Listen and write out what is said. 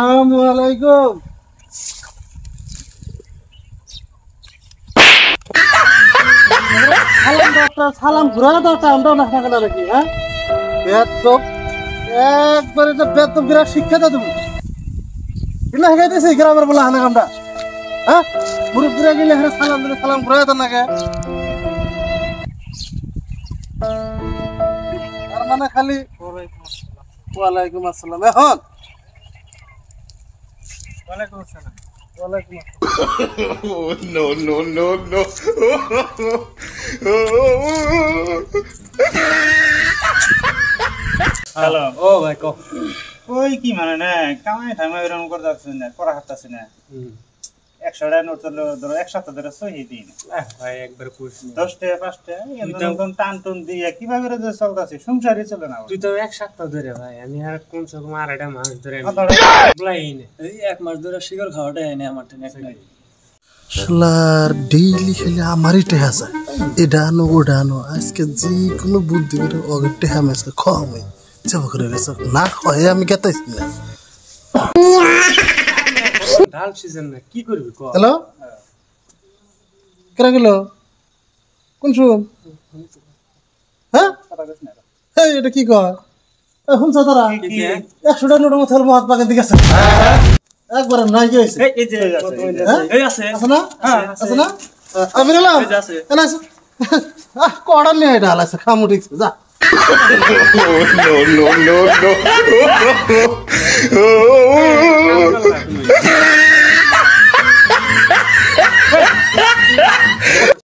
আসসালামু আলাইকুম। সালাম ডক্টর, সালাম ঘুরা দাও আমরাও না থাকা নাকি? হ্যাঁ বেদব, একবারে তো বেদব বিরাট শিক্ষা দাও তুমি। কিনা শিখাইতেছি গ্রামের বলে হানা কামটা? হ্যাঁ মুরব্বীরা গেলে এখানে সালাম দিলে সালাম ঘুরা দাও নাকি? আর মানে খালি ওয়ালাইকুম আসসালাম। এখন ওয়ালাইকুম আসসালাম। ওয়ালাইকুম আসসালাম। No, no, no, no. Hello. ও ভাই কো ওই কি মানে না কামাই ঠামাই এরকম করে যাচ্ছে না, পড়া হাঁটতেছে না। 100 টাকা নোট ধরো এক সপ্তাহ ধরে সহি দিন ভাই একবার কইছ 10 টাকা 5 টাকা এরকম টান টুন দিয়ে কিভাবে রে চলতেছে, সংসারই চলে না। তুই তো এক সপ্তাহ ধরে ভাই, আমি আর কোন রকম আড়াইটা মাস ধরে এই 1 মাস ধরে শিকর খাওয়াটাই এনে আমার টেনে নাই। শালার ডেইলি খেলে আমারই টেহা যায়, এটা আনো ওটা আনো। আজকে যে কোনো বুদ্ধি করে ওকে টেহা মেসকে খাওয়াই চাপ করে গেছে, না খাওয়াই আমি গেতাইছি না। ডাল সিজন না কি করবি কো? হ্যালো কেরা গেল? কোন শুন? হ্যাঁ এটা কি কয়? শুনছ তারা 100 টাকা নোটের মধ্যে মহাত বাগান দিকে আছে একবার নাই কি হয়েছে? এই যে এই আছে আছে না? আছে না? আমি এলাম কড়া নিয়ে ডাল আছে খামু ঠিক যা। No, no, no, no.